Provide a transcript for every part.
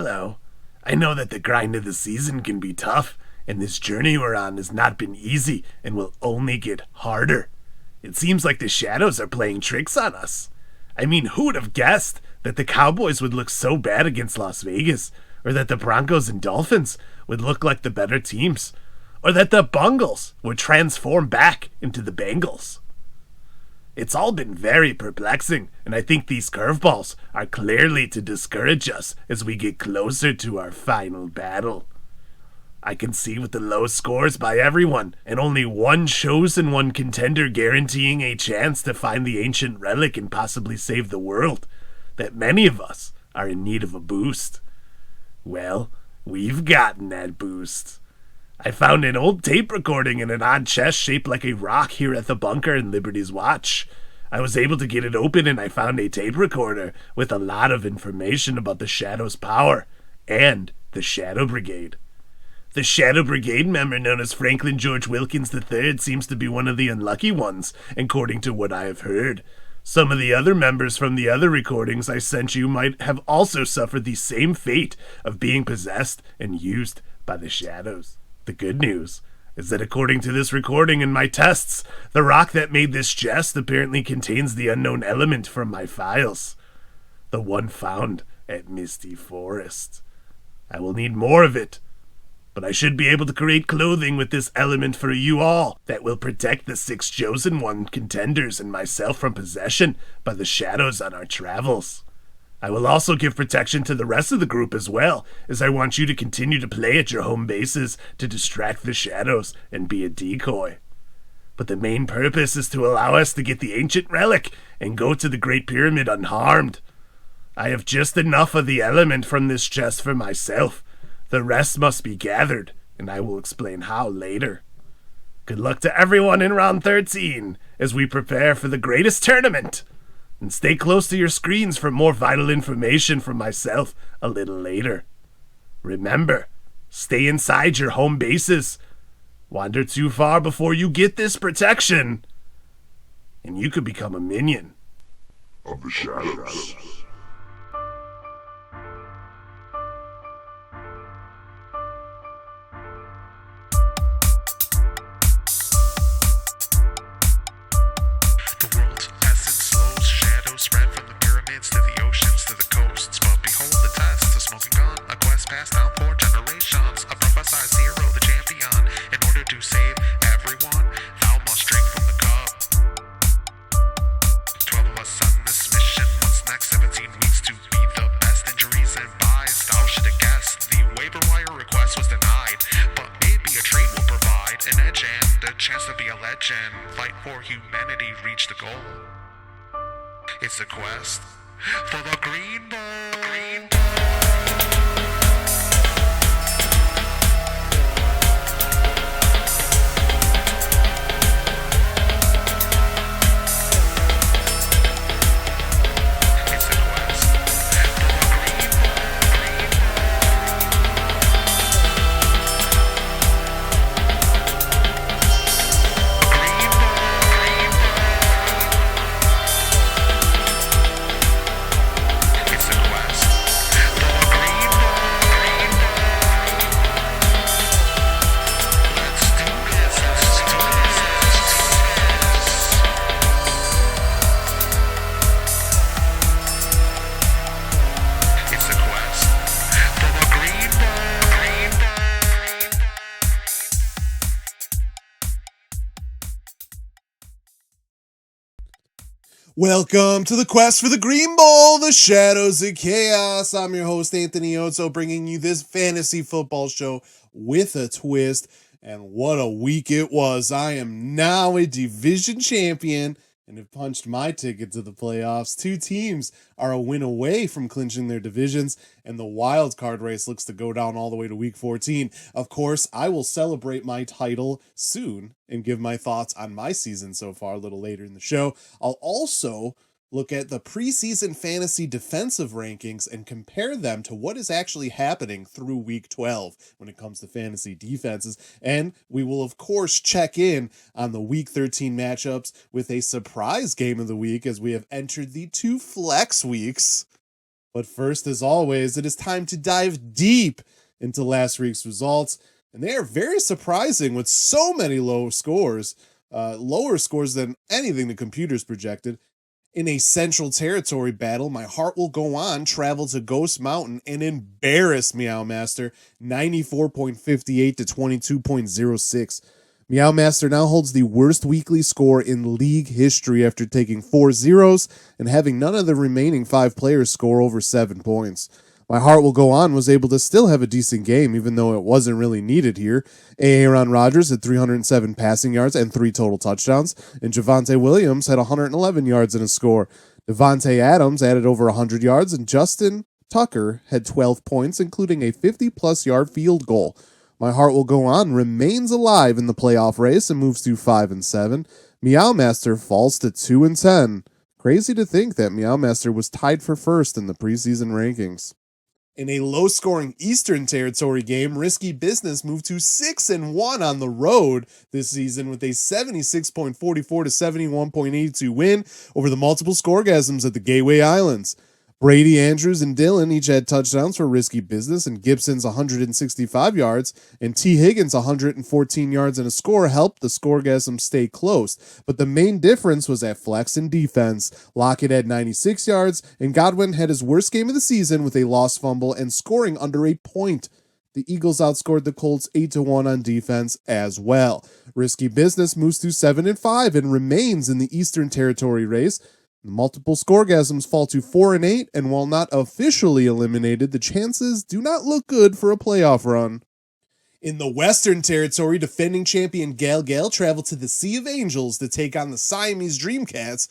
Hello. I know that the grind of the season can be tough, and this journey we're on has not been easy and will only get harder. It seems like the shadows are playing tricks on us. I mean, who would have guessed that the Cowboys would look so bad against Las Vegas, or that the Broncos and Dolphins would look like the better teams, or that the Bungles would transform back into the Bengals? It's all been very perplexing, and I think these curveballs are clearly to discourage us as we get closer to our final battle. I can see with the low scores by everyone, and only one chosen one contender guaranteeing a chance to find the ancient relic and possibly save the world, that many of us are in need of a boost. Well, we've gotten that boost. I found an old tape recording in an odd chest shaped like a rock here at the bunker in Liberty's Watch. I was able to get it open and I found a tape recorder with a lot of information about the Shadow's power and the Shadow Brigade. The Shadow Brigade member known as Franklin George Wilkins III seems to be one of the unlucky ones, according to what I have heard. Some of the other members from the other recordings I sent you might have also suffered the same fate of being possessed and used by the shadows. The good news is that according to this recording and my tests, the rock that made this chest apparently contains the unknown element from my files. The one found at Misty Forest. I will need more of it, but I should be able to create clothing with this element for you all that will protect the 6 chosen one contenders and myself from possession by the shadows on our travels. I will also give protection to the rest of the group as well, as I want you to continue to play at your home bases to distract the shadows and be a decoy. But the main purpose is to allow us to get the ancient relic and go to the Great Pyramid unharmed. I have just enough of the element from this chest for myself. The rest must be gathered, and I will explain how later. Good luck to everyone in round 13 as we prepare for the greatest tournament. And stay close to your screens for more vital information from myself a little later. Remember, stay inside your home bases. Wander too far before you get this protection, and you could become a minion of the shadows. Spread from the pyramids to the oceans to the coasts. But behold the test, a smoking gun, a quest passed down for generations. A prophesized hero, the champion. In order to save everyone, thou must drink from the cup. 12 of us on this mission. What's next? 17 weeks to be the best. Injuries and buys, thou should have guessed. The waiver wire request was denied, but maybe a trade will provide an edge and a chance to be a legend. Fight for humanity, reach the goal. It's a quest for the Green Ball. Green Ball. Welcome to the quest for the Green Ball, the Shadows of Chaos. I'm your host, Anthony Ozo, bringing you this fantasy football show with a twist. And what a week it was. I am now a division champion and have punched my ticket to the playoffs. 2 teams are a win away from clinching their divisions, and the wild card race looks to go down all the way to week 14. Of course, I will celebrate my title soon and give my thoughts on my season so far a little later in the show. I'll also look at the preseason fantasy defensive rankings and compare them to what is actually happening through week 12 when it comes to fantasy defenses. And we will, of course, check in on the week 13 matchups with a surprise game of the week as we have entered the 2 flex weeks But first, as always, it is time to dive deep into last week's results, and they are very surprising with so many low scores, lower scores than anything the computers projected. In a Central Territory battle, My Heart Will Go On travel to Ghost Mountain and embarrass Meow Master 94.58 to 22.06. Meow Master now holds the worst weekly score in league history after taking 4 zeros and having none of the remaining 5 players score over 7 points. My Heart Will Go On was able to still have a decent game, even though it wasn't really needed here. Aaron Rodgers had 307 passing yards and 3 total touchdowns, and Javonte Williams had 111 yards in a score. Devontae Adams added over 100 yards, and Justin Tucker had 12 points, including a 50-plus yard field goal. My Heart Will Go On remains alive in the playoff race and moves to 5-7. Meow Master falls to 2-10. Crazy to think that Meow Master was tied for first in the preseason rankings. In a low-scoring Eastern Territory game, Risky Business moved to 6-1 on the road this season with a 76.44 to 71.82 win over the multiple scoregasms at the Gateway Islands. Brady Andrews and Dillon each had touchdowns for Risky Business, and Gibson's 165 yards and T. Higgins' 114 yards and a score helped the scoregasm stay close. But the main difference was at flex and defense. Lockett had 96 yards, and Godwin had his worst game of the season with a lost fumble and scoring under a point. The Eagles outscored the Colts 8-1 on defense as well. Risky Business moves to 7-5 and remains in the Eastern Territory race. The multiple scoregasms fall to 4-8, and while not officially eliminated, the chances do not look good for a playoff run. In the Western Territory, defending champion Gal traveled to the Sea of Angels to take on the Siamese Dreamcats,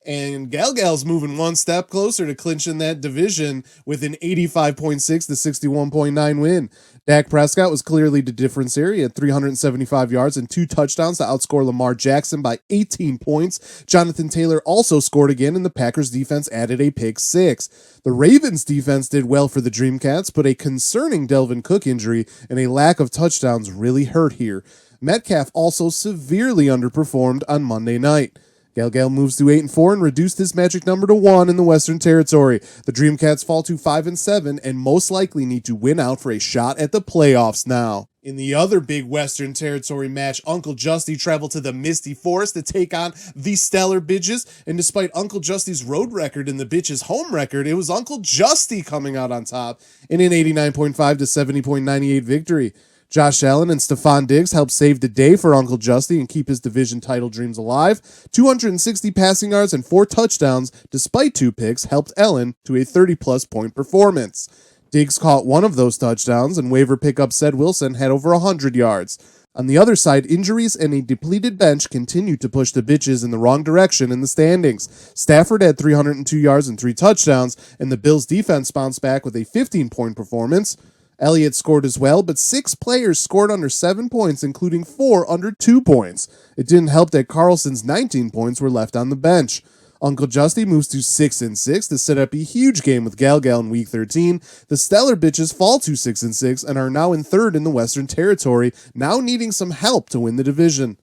and Gal's moving one step closer to clinching that division with an 85.6 to 61.9 win. Dak Prescott was clearly the difference here. He had 375 yards and 2 touchdowns to outscore Lamar Jackson by 18 points. Jonathan Taylor also scored again, and the Packers defense added a pick 6. The Ravens defense did well for the Dreamcats, but a concerning Delvin Cook injury and a lack of touchdowns really hurt here. Metcalf also severely underperformed on Monday night. Gal moves to 8-4 and reduced his magic number to 1 in the Western Territory. The Dreamcats fall to 5-7 and most likely need to win out for a shot at the playoffs now. In the other big Western Territory match, Uncle Justy traveled to the Misty Forest to take on the Stellar Bitches, and despite Uncle Justy's road record and the Bitches' home record, it was Uncle Justy coming out on top in an 89.5 to 70.98 victory. Josh Allen and Stephon Diggs helped save the day for Uncle Justy and keep his division title dreams alive. 260 passing yards and 4 touchdowns, despite 2 picks, helped Allen to a 30-plus point performance. Diggs caught one of those touchdowns, and waiver pickup Ced Wilson had over 100 yards. On the other side, injuries and a depleted bench continued to push the Bitches in the wrong direction in the standings. Stafford had 302 yards and 3 touchdowns, and the Bills' defense bounced back with a 15-point performance. Elliott scored as well, but 6 players scored under 7 points, including 4 under 2 points. It didn't help that Carlson's 19 points were left on the bench. Uncle Justy moves to 6-6 to set up a huge game with Gal in Week 13. The Stellar Bitches fall to 6-6 and are now in 3rd in the Western Territory, now needing some help to win the division.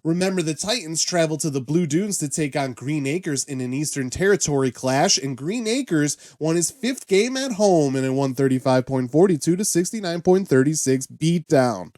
Remember, the Titans travel to the Blue Dunes to take on Green Acres in an Eastern Territory clash, and Green Acres won his 5th game at home in a 135.42 to 69.36 beatdown.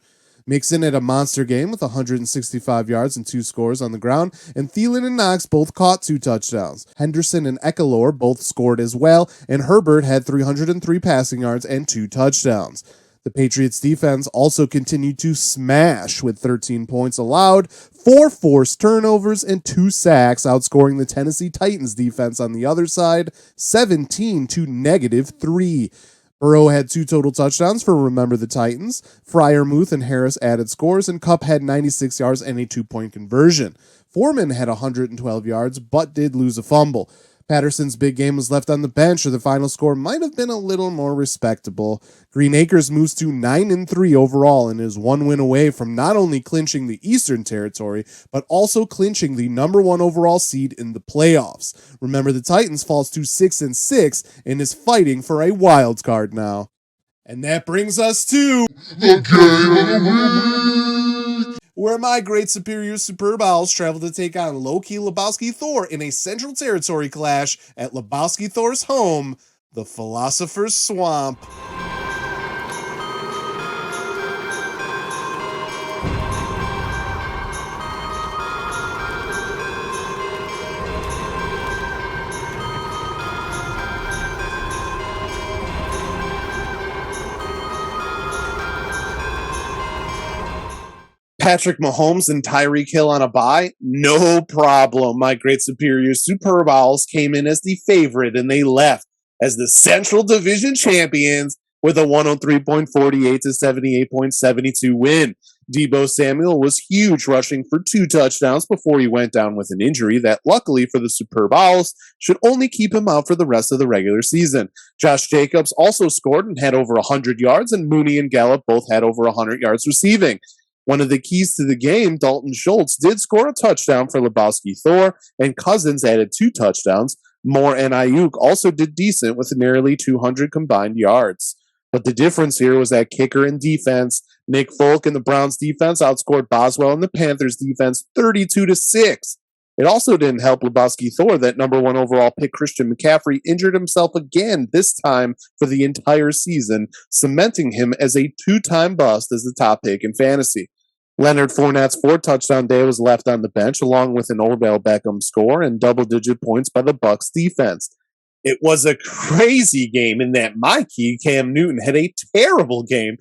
Mixon had a monster game with 165 yards and 2 scores on the ground, and Thielen and Knox both caught 2 touchdowns. Henderson and Ekelor both scored as well, and Herbert had 303 passing yards and 2 touchdowns. The Patriots defense also continued to smash with 13 points allowed, 4 forced turnovers, and 2 sacks, outscoring the Tennessee Titans defense on the other side, 17 to -3. Burrow had 2 total touchdowns for Remember the Titans. Freiermuth and Harris added scores, and Kupp had 96 yards and a 2-point conversion. Foreman had 112 yards, but did lose a fumble. Patterson's big game was left on the bench, or the final score might have been a little more respectable. Green Acres moves to 9-3 overall and is 1 win away from not only clinching the Eastern Territory, but also clinching the number 1 overall seed in the playoffs. Remember, the Titans falls to 6-6 and is fighting for a wild card now. And that brings us to The Game of the Week! where my great superior Superb Owls travel to take on low-key Lebowski Thor in a Central Territory clash at Lebowski Thor's home, the Philosopher's Swamp. Patrick Mahomes and Tyreek Hill on a bye? No problem. My great superior Super Bowls came in as the favorite, and they left as the Central Division champions with a 103.48 to 78.72 win. Deebo Samuel was huge, rushing for 2 touchdowns before he went down with an injury that, luckily for the Super Bowls, should only keep him out for the rest of the regular season. Josh Jacobs also scored and had over 100 yards, and Mooney and Gallup both had over 100 yards receiving. One of the keys to the game, Dalton Schultz, did score a touchdown for Lebowski Thor, and Cousins added 2 touchdowns. Moore and Ayuk also did decent with nearly 200 combined yards. But the difference here was that kicker and defense. Nick Folk and the Browns defense outscored Boswell and the Panthers defense 32-6. It also didn't help Lebowski Thor that number 1 overall pick Christian McCaffrey injured himself again, this time for the entire season, cementing him as a 2-time bust as the top pick in fantasy. Leonard Fournette's 4-touchdown day was left on the bench, along with an Odell Beckham score and double-digit points by the Bucs defense. It was a crazy game in that my key, Cam Newton, had a terrible game,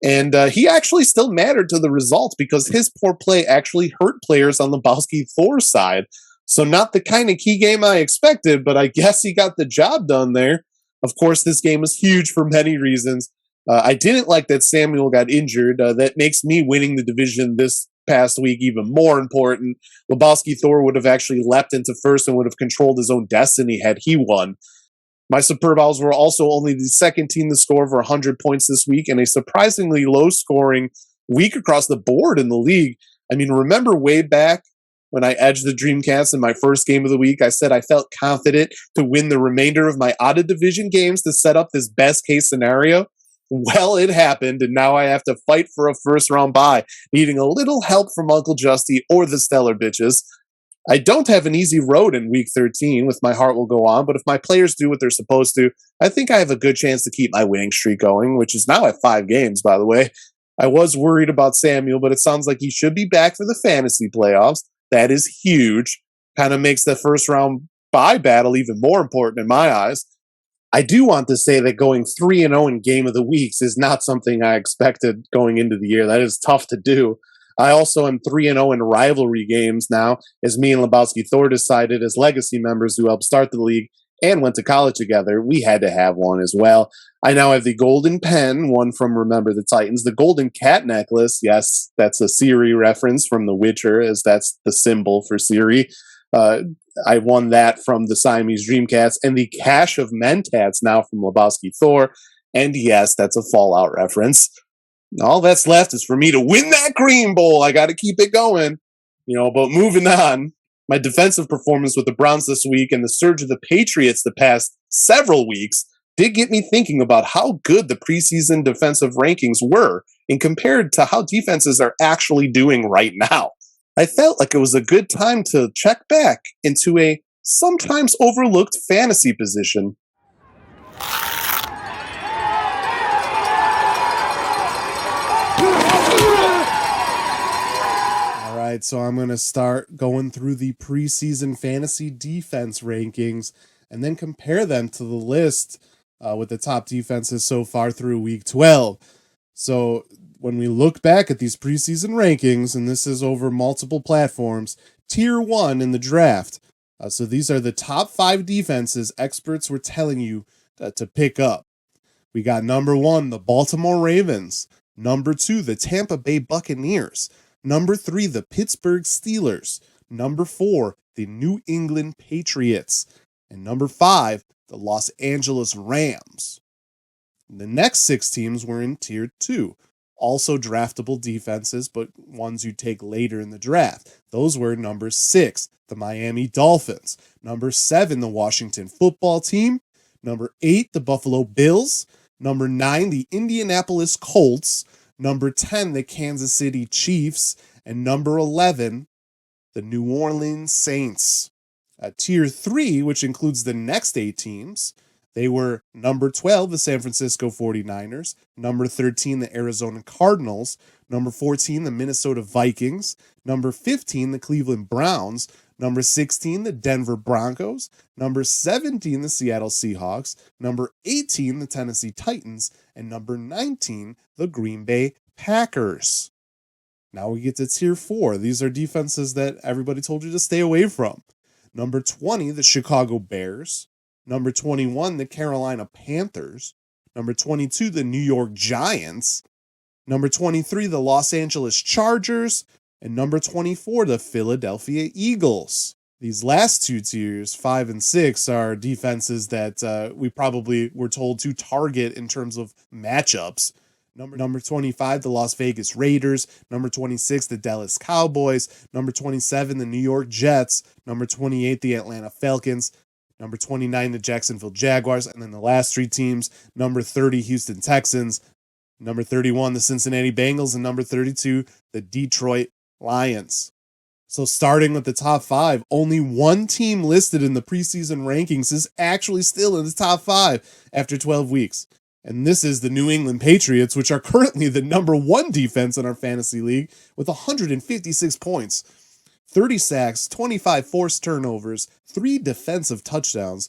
and he actually still mattered to the results because his poor play actually hurt players on the Lebowski Thor side. So not the kind of key game I expected, but I guess he got the job done there. Of course, this game was huge for many reasons. I didn't like that Samuel got injured. That makes me winning the division this past week even more important. Lebowski Thor would have actually leapt into first and would have controlled his own destiny had he won. My Super Bowls were also only the second team to score over 100 points this week, and a surprisingly low-scoring week across the board in the league. I mean, remember way back when I edged the Dreamcast in my first game of the week, I said I felt confident to win the remainder of my out-of-division games to set up this best-case scenario? Well, it happened, and now I have to fight for a first-round bye, needing a little help from Uncle Justy or the Stellar Bitches. I don't have an easy road in Week 13 with My Heart Will Go On, but if my players do what they're supposed to, I think I have a good chance to keep my winning streak going, which is now at 5 games, by the way. I was worried about Samuel, but it sounds like he should be back for the fantasy playoffs. That is huge. Kind of makes the first-round bye battle even more important in my eyes. I do want to say that going 3-0 in Game of the Weeks is not something I expected going into the year. That is tough to do. I also am 3-0 in rivalry games now, as me and Lebowski Thor decided as legacy members who helped start the league and went to college together, we had to have one as well. I now have the golden pen, one from Remember the Titans, the golden cat necklace. Yes, that's a Ciri reference from The Witcher, as that's the symbol for Ciri. I won that from the Siamese Dreamcats, and the Cache of Mentats now from Lebowski Thor. And yes, that's a Fallout reference. All that's left is for me to win that Green Bowl. I got to keep it going. But moving on, my defensive performance with the Browns this week and the surge of the Patriots the past several weeks did get me thinking about how good the preseason defensive rankings were and compared to how defenses are actually doing right now. I felt like it was a good time to check back into a sometimes overlooked fantasy position. All right, so I'm going to start going through the preseason fantasy defense rankings and then compare them to the list with the top defenses so far through week 12. So when we look back at these preseason rankings, and this is over multiple platforms, tier 1 in the draft. So these are the top 5 defenses experts were telling you to pick up. We got number 1, the Baltimore Ravens. Number 2, the Tampa Bay Buccaneers. Number 3, the Pittsburgh Steelers. Number 4, the New England Patriots. And number 5, the Los Angeles Rams. The next 6 teams were in tier 2. Also draftable defenses, but ones you take later in the draft. Those were number 6, the Miami Dolphins. Number 7, the Washington Football Team. Number 8, the Buffalo Bills. Number 9, the Indianapolis Colts. Number 10, the Kansas City Chiefs. And number 11, the New Orleans Saints. Tier 3, which includes the next 8 teams, They were number 12, the San Francisco 49ers, number 13, the Arizona Cardinals, number 14, the Minnesota Vikings, number 15, the Cleveland Browns, number 16, the Denver Broncos, number 17, the Seattle Seahawks, number 18, the Tennessee Titans, and number 19, the Green Bay Packers. Now we get to tier 4. These are defenses that everybody told you to stay away from. Number 20, the Chicago Bears. Number 21, the Carolina Panthers. Number 22, the New York Giants. Number 23, the Los Angeles Chargers. And number 24, the Philadelphia Eagles. These last two tiers, 5 and 6, are defenses that we probably were told to target in terms of matchups. Number 25, the Las Vegas Raiders. Number 26, the Dallas Cowboys. Number 27, the New York Jets. Number 28, the Atlanta Falcons. Number 29, the Jacksonville Jaguars. And then the last three teams, number 30, Houston Texans. Number 31, the Cincinnati Bengals. And number 32, the Detroit Lions. So starting with the top 5, only one team listed in the preseason rankings is actually still in the top 5 after 12 weeks. And this is the New England Patriots, which are currently the number 1 defense in our fantasy league with 156 points, 30 sacks, 25 forced turnovers, 3 defensive touchdowns.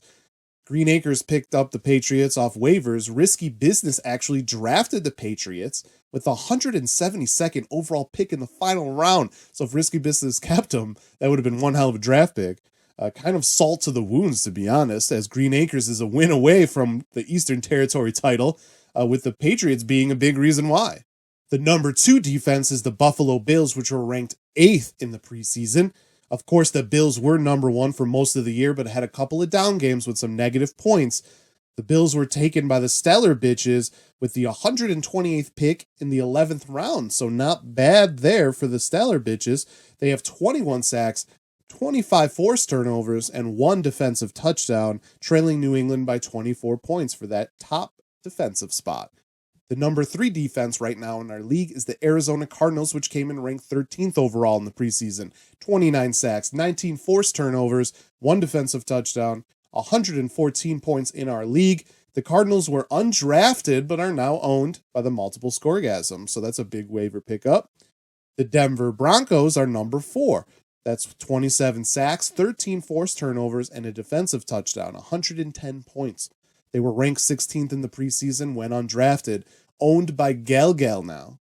Green Acres picked up the Patriots off waivers. Risky Business actually drafted the Patriots with the 172nd overall pick in the final round. So if Risky Business kept them, that would have been one hell of a draft pick. Kind of salt to the wounds, to be honest, as Green Acres is a win away from the Eastern Territory title, with the Patriots being a big reason why. The number 2 defense is the Buffalo Bills, which were ranked 8th in the preseason. Of course, the Bills were number 1 for most of the year, but had a couple of down games with some negative points. The Bills were taken by the Stellar Bitches with the 128th pick in the 11th round, so not bad there for the Stellar Bitches. They have 21 sacks, 25 forced turnovers, and 1 defensive touchdown, trailing New England by 24 points for that top defensive spot. The number 3 defense right now in our league is the Arizona Cardinals, which came in ranked 13th overall in the preseason. 29 sacks, 19 forced turnovers, 1 defensive touchdown, 114 points in our league. The Cardinals were undrafted, but are now owned by the Multiple Scoregasm, so that's a big waiver pickup. The Denver Broncos are number 4. That's 27 sacks, 13 forced turnovers, and a defensive touchdown, 110 points. They were ranked 16th in the preseason when undrafted, owned by Galgal now.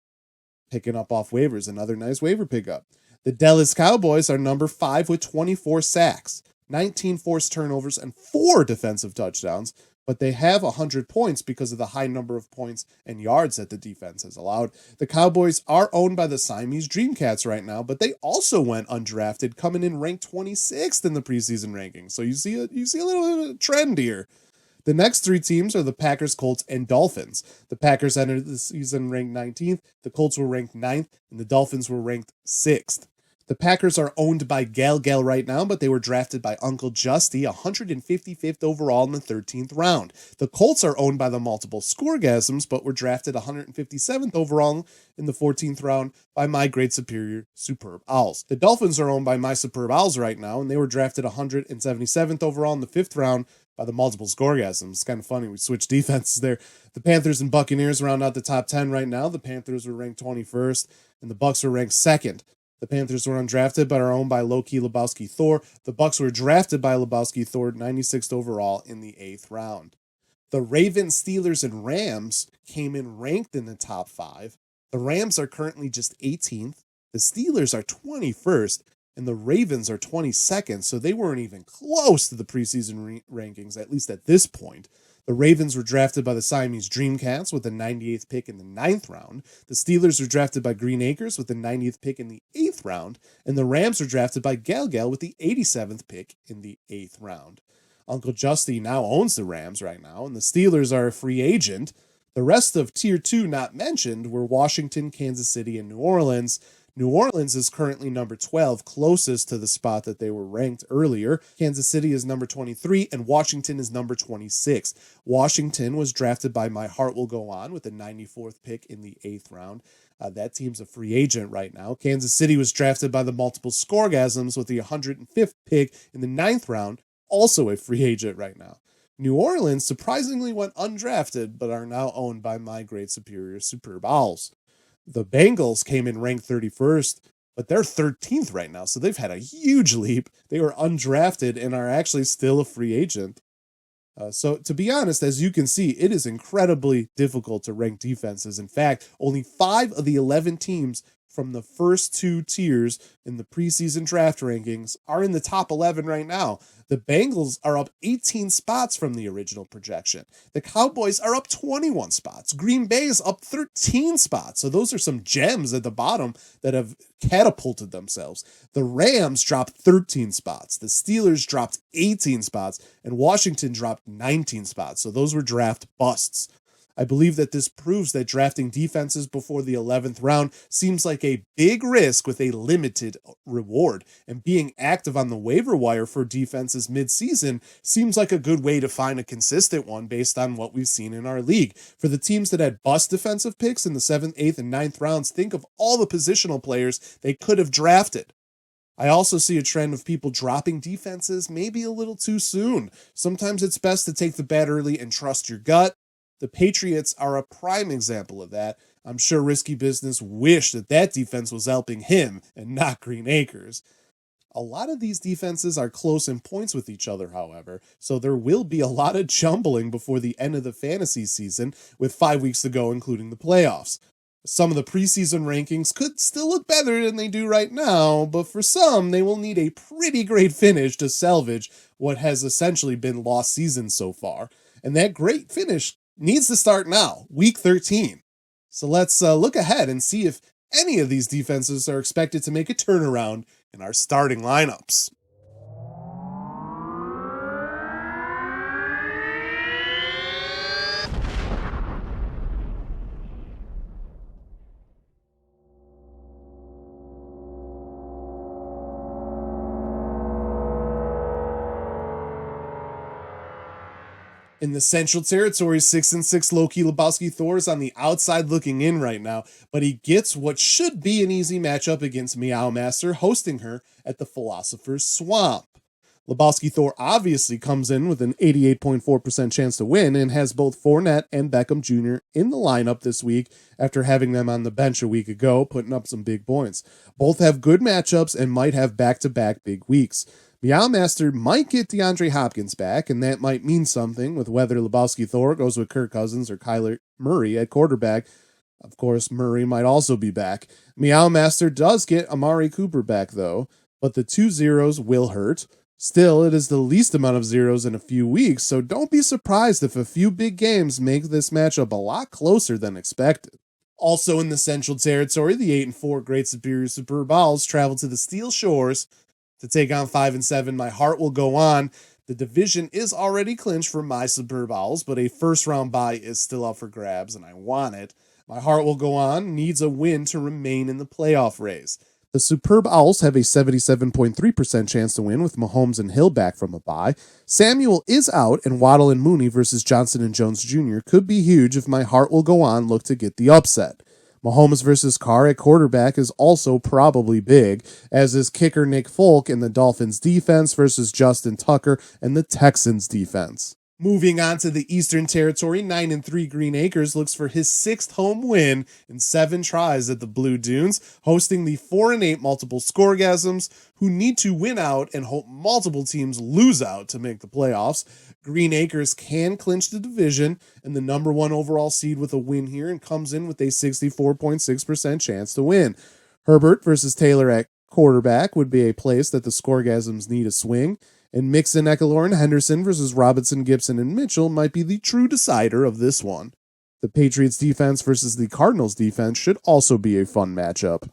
Picking up off waivers, another nice waiver pickup. The Dallas Cowboys are number 5 with 24 sacks, 19 forced turnovers, and 4 defensive touchdowns, but they have 100 points because of the high number of points and yards that the defense has allowed. The Cowboys are owned by the Siamese Dreamcats right now, but they also went undrafted, coming in ranked 26th in the preseason rankings. So you see a little bit of a trend here. The next 3 teams are the Packers, Colts, and Dolphins. The Packers entered the season ranked 19th, the Colts were ranked 9th, and the Dolphins were ranked 6th. The Packers are owned by Galgal right now, but they were drafted by Uncle Justy, 155th overall in the 13th round. The Colts are owned by the Multiple Scoregasms, but were drafted 157th overall in the 14th round by My Great Superior Superb Owls. The Dolphins are owned by My Superb Owls right now, and they were drafted 177th overall in the 5th round by the Multiple Scoregasms. It's kind of funny, we switched defenses there. The Panthers and Buccaneers round out the top 10 right now. The Panthers were ranked 21st, and the Bucs were ranked 2nd. The Panthers were undrafted but are owned by Loki Lebowski Thor. The Bucs were drafted by Lebowski Thor, 96th overall in the 8th round. The Ravens, Steelers, and Rams came in ranked in the top 5. The Rams are currently just 18th. The Steelers are 21st, and the Ravens are 22nd, so they weren't even close to the preseason rankings, at least at this point. The Ravens were drafted by the Siamese Dreamcats with the 98th pick in the 9th round. The Steelers were drafted by Green Acres with the 90th pick in the 8th round. And the Rams were drafted by Galgal with the 87th pick in the 8th round. Uncle Justy now owns the Rams right now, and the Steelers are a free agent. The rest of Tier 2 not mentioned were Washington, Kansas City, and New Orleans. New Orleans is currently number 12, closest to the spot that they were ranked earlier. Kansas City is number 23, and Washington is number 26. Washington was drafted by My Heart Will Go On with the 94th pick in the 8th round. That team's a free agent right now. Kansas City was drafted by the Multiple Scoregasms with the 105th pick in the 9th round, also a free agent right now. New Orleans surprisingly went undrafted, but are now owned by my great superior Superb Owls. The Bengals came in ranked 31st, but they're 13th right now, so they've had a huge leap. They were undrafted and are actually still a free agent. So to be honest, as you can see, it is incredibly difficult to rank defenses. In fact, only 5 of the 11 teams from the first 2 tiers in the preseason draft rankings are in the top 11 right now. The Bengals are up 18 spots from the original projection. The Cowboys are up 21 spots. Green Bay is up 13 spots. So those are some gems at the bottom that have catapulted themselves. The Rams dropped 13 spots. The Steelers dropped 18 spots. And Washington dropped 19 spots. So those were draft busts. I believe that this proves that drafting defenses before the 11th round seems like a big risk with a limited reward, and being active on the waiver wire for defenses mid-season seems like a good way to find a consistent one based on what we've seen in our league. For the teams that had bust defensive picks in the 7th, 8th, and 9th rounds, think of all the positional players they could have drafted. I also see a trend of people dropping defenses maybe a little too soon. Sometimes it's best to take the bet early and trust your gut. The Patriots are a prime example of that. I'm sure Risky Business wished that defense was helping him and not Green Acres. A lot of these defenses are close in points with each other, however, so there will be a lot of jumbling before the end of the fantasy season, with 5 weeks to go, including the playoffs. Some of the preseason rankings could still look better than they do right now, but for some, they will need a pretty great finish to salvage what has essentially been lost seasons so far. And that great finish needs to start now, week 13. So let's look ahead and see if any of these defenses are expected to make a turnaround in our starting lineups. In the Central Territory, 6-6 Loki Lebowski Thor is on the outside looking in right now, but he gets what should be an easy matchup against Meow Master, hosting her at the Philosopher's Swamp. Lebowski Thor obviously comes in with an 88.4% chance to win and has both Fournette and Beckham Jr. in the lineup this week after having them on the bench a week ago, putting up some big points. Both have good matchups and might have back-to-back big weeks. Meow Master might get DeAndre Hopkins back, and that might mean something with whether Lebowski Thor goes with Kirk Cousins or Kyler Murray at quarterback. Of course, Murray might also be back. Meow Master does get Amari Cooper back, though, but the 2 zeros will hurt. Still, it is the least amount of zeros in a few weeks, so don't be surprised if a few big games make this matchup a lot closer than expected. Also in the Central Territory, the 8-4 Great Superior Superb Owls travel to the Steel Shores to take on 5-7 My Heart Will Go On. The division is already clinched for my Superb Owls, but a first-round bye is still up for grabs, and I want it. My Heart Will Go On needs a win to remain in the playoff race. The Superb Owls have a 77.3% chance to win with Mahomes and Hill back from a bye. Samuel is out, and Waddle and Mooney versus Johnson and Jones Jr. could be huge if My Heart Will Go On look to get the upset. Mahomes versus Carr at quarterback is also probably big, as is kicker Nick Folk in the Dolphins defense versus Justin Tucker and the Texans defense. Moving on to the Eastern Territory, 9-3 Green Acres looks for his 6th home win in 7 tries at the Blue Dunes, hosting the 4-8 Multiple Scoregasms, who need to win out and hope multiple teams lose out to make the playoffs. Green Acres can clinch the division and the number 1 overall seed with a win here, and comes in with a 64.6% chance to win. Herbert versus Taylor at quarterback would be a place that the Scoregasms need a swing. And Mixon, Eckler, and Henderson versus Robinson, Gibson, and Mitchell might be the true decider of this one. The Patriots defense versus the Cardinals defense should also be a fun matchup.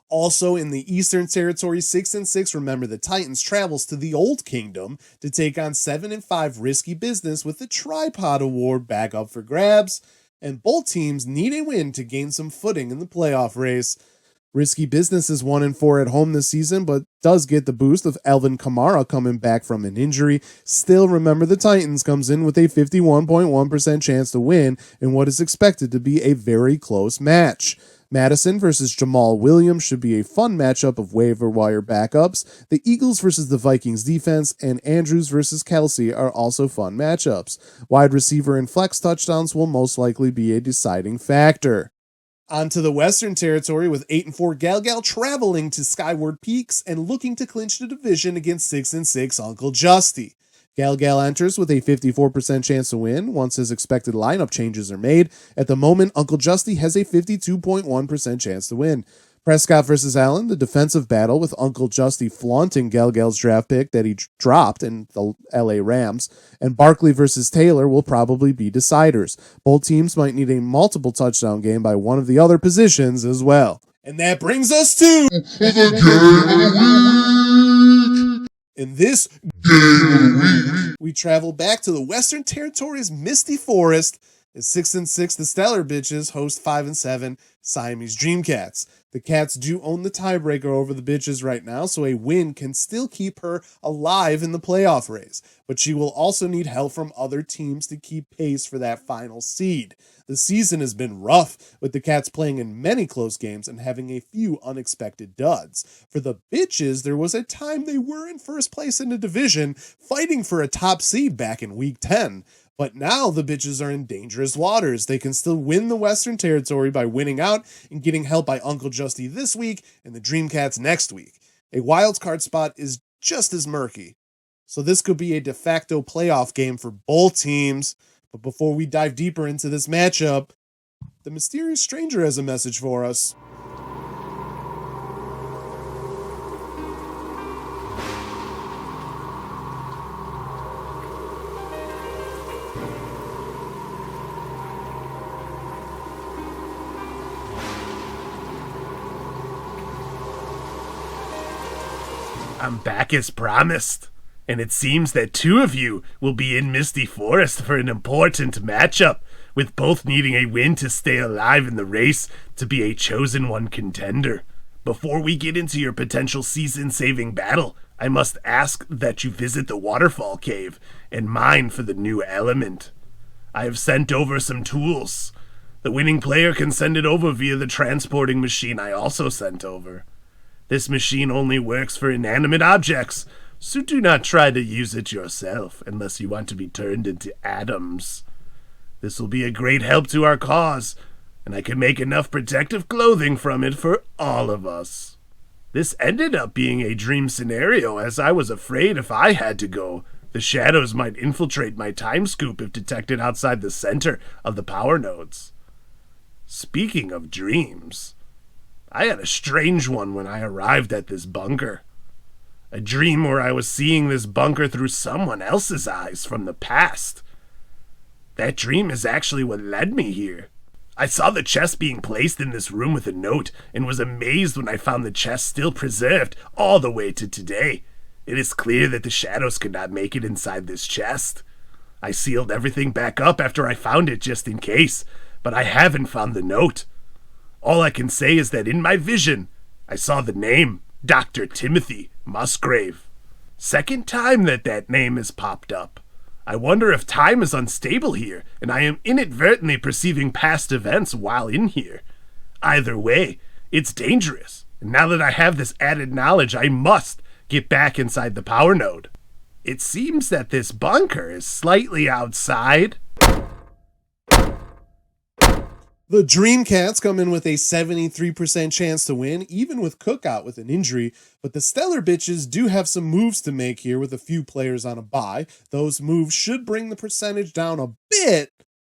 Also in the Eastern Territory, 6-6, remember the Titans travels to the Old Kingdom to take on 7-5 Risky Business with the Tripod Award back up for grabs. And both teams need a win to gain some footing in the playoff race. Risky Business is 1-4 at home this season, but does get the boost of Alvin Kamara coming back from an injury. Still, remember the Titans comes in with a 51.1% chance to win in what is expected to be a very close match. Madison versus Jamal Williams should be a fun matchup of waiver wire backups. The Eagles versus the Vikings defense and Andrews versus Kelsey are also fun matchups. Wide receiver and flex touchdowns will most likely be a deciding factor. On to the Western Territory with 8-4 Galgal traveling to Skyward Peaks and looking to clinch the division against 6-6 Uncle Justy. Galgal enters with a 54% chance to win once his expected lineup changes are made. At the moment, Uncle Justy has a 52.1% chance to win. Prescott versus Allen, the defensive battle with Uncle Justy flaunting Galgal's draft pick that he dropped in the LA Rams, and Barkley versus Taylor will probably be deciders. Both teams might need a multiple touchdown game by one of the other positions as well. And that brings us to in this game, we travel back to the Western Territory's Misty Forest as 6-6 the Stellar Bitches host 5-7 Siamese Dreamcats. The Cats do own the tiebreaker over the Bitches right now, so a win can still keep her alive in the playoff race, but she will also need help from other teams to keep pace for that final seed. The season has been rough, with the Cats playing in many close games and having a few unexpected duds. For the Bitches, there was a time they were in first place in the division, fighting for a top seed back in Week 10. But now the Bitches are in dangerous waters. They can still win the Western Territory by winning out and getting help by Uncle Justy this week and the Dreamcats next week. A wildcard spot is just as murky. So this could be a de facto playoff game for both teams. But before we dive deeper into this matchup, the Mysterious Stranger has a message for us. I'm back as promised, and it seems that two of you will be in Misty Forest for an important matchup, with both needing a win to stay alive in the race to be a chosen one contender. Before we get into your potential season-saving battle, I must ask that you visit the Waterfall Cave and mine for the new element. I have sent over some tools. The winning player can send it over via the transporting machine I also sent over. This machine only works for inanimate objects, so do not try to use it yourself unless you want to be turned into atoms. This will be a great help to our cause, and I can make enough protective clothing from it for all of us. This ended up being a dream scenario, as I was afraid if I had to go, the shadows might infiltrate my time scoop if detected outside the center of the power nodes. Speaking of dreams, I had a strange one when I arrived at this bunker. A dream where I was seeing this bunker through someone else's eyes from the past. That dream is actually what led me here. I saw the chest being placed in this room with a note and was amazed when I found the chest still preserved all the way to today. It is clear that the shadows could not make it inside this chest. I sealed everything back up after I found it just in case, but I haven't found the note. All I can say is that in my vision, I saw the name, Dr. Timothy Musgrave. Second time that name has popped up. I wonder if time is unstable here, and I am inadvertently perceiving past events while in here. Either way, it's dangerous, and now that I have this added knowledge, I must get back inside the power node. It seems that this bunker is slightly outside. The Dreamcats come in with a 73% chance to win, even with Cook out with an injury, but the Stellar Bitches do have some moves to make here with a few players on a bye. Those moves should bring the percentage down a bit.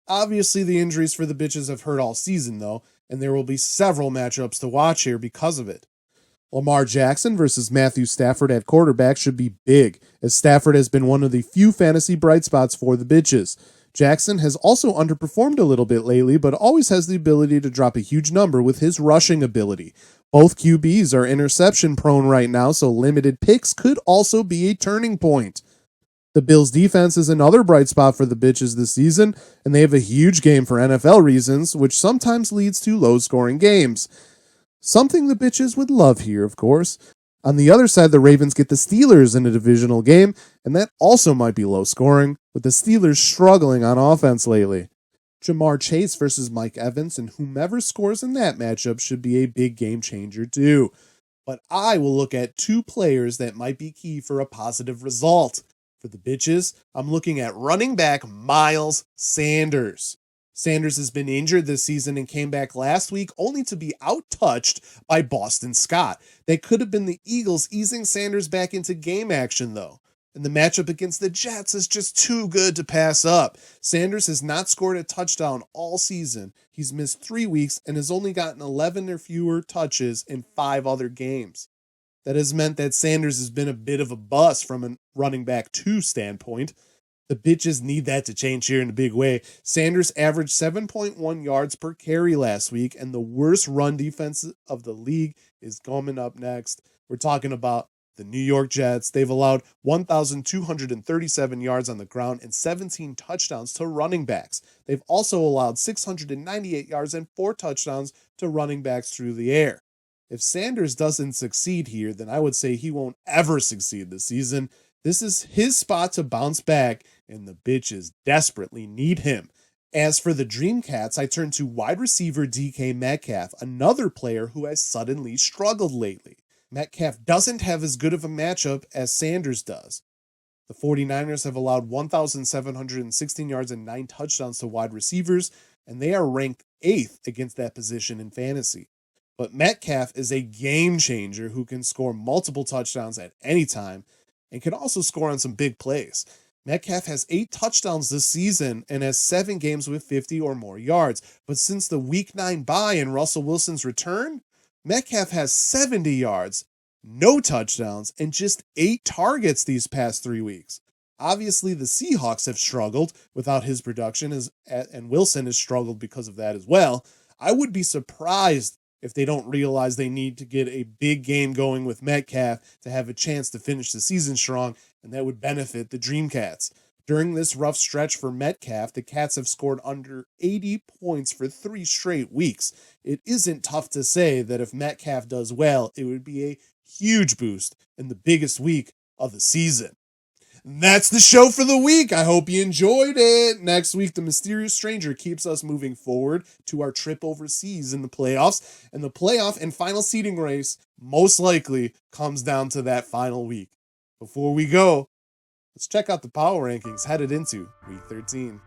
Obviously, the injuries for the Bitches have hurt all season, though, and there will be several matchups to watch here because of it. Lamar Jackson versus Matthew Stafford at quarterback should be big, as Stafford has been one of the few fantasy bright spots for the Bitches. Jackson has also underperformed a little bit lately, but always has the ability to drop a huge number with his rushing ability. Both QBs are interception prone right now, so limited picks could also be a turning point. The Bills' defense is another bright spot for the Bitches this season, and they have a huge game for NFL reasons, which sometimes leads to low-scoring games. Something the bitches would love here, of course. On the other side, the Ravens get the Steelers in a divisional game, and that also might be low scoring, with the Steelers struggling on offense lately. Jamar Chase versus Mike Evans, and whomever scores in that matchup should be a big game changer too. But I will look at two players that might be key for a positive result. For the bitches, I'm looking at running back Miles Sanders. Sanders has been injured this season and came back last week only to be outtouched by Boston Scott. That could have been the Eagles easing Sanders back into game action though. And the matchup against the Jets is just too good to pass up. Sanders has not scored a touchdown all season. He's missed 3 weeks and has only gotten 11 or fewer touches in 5 other games. That has meant that Sanders has been a bit of a bust from a running back 2 standpoint. The bitches need that to change here in a big way. Sanders averaged 7.1 yards per carry last week, and the worst run defense of the league is coming up next. We're talking about the New York Jets. They've allowed 1,237 yards on the ground and 17 touchdowns to running backs. They've also allowed 698 yards and 4 touchdowns to running backs through the air. If Sanders doesn't succeed here, then I would say he won't ever succeed this season. This is his spot to bounce back, and the bitches desperately need him. As for the Dreamcats, I turn to wide receiver DK Metcalf, another player who has suddenly struggled lately. Metcalf doesn't have as good of a matchup as Sanders does. The 49ers have allowed 1,716 yards and 9 touchdowns to wide receivers, and they are ranked 8th against that position in fantasy. But Metcalf is a game changer who can score multiple touchdowns at any time and can also score on some big plays. Metcalf has 8 touchdowns this season and has 7 games with 50 or more yards. But since the Week 9 bye and Russell Wilson's return, Metcalf has 70 yards, no touchdowns, and just 8 targets these past 3 weeks. Obviously, the Seahawks have struggled without his production, and Wilson has struggled because of that as well. I would be surprised if they don't realize they need to get a big game going with Metcalf to have a chance to finish the season strong, and that would benefit the Dreamcats. During this rough stretch for Metcalf, the Cats have scored under 80 points for 3 straight weeks. It isn't tough to say that if Metcalf does well, it would be a huge boost in the biggest week of the season. That's the show for the week. I hope you enjoyed it. Next week, the mysterious stranger keeps us moving forward to our trip overseas in the playoffs, and the playoff and final seeding race most likely comes down to that final week. Before we go, let's check out the power rankings headed into week 13.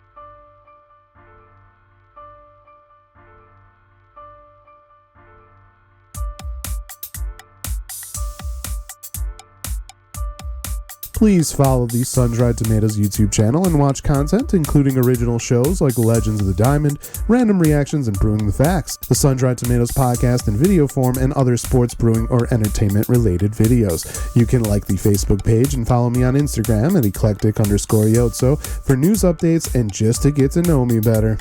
Please follow the SunDried Tomatoes YouTube channel and watch content including original shows like Legends of the Diamond, random reactions, and Brewing the Facts, the SunDried Tomatoes podcast in video form, and other sports, brewing, or entertainment-related videos. You can like the Facebook page and follow me on Instagram at eclectic_yotso for news updates and just to get to know me better.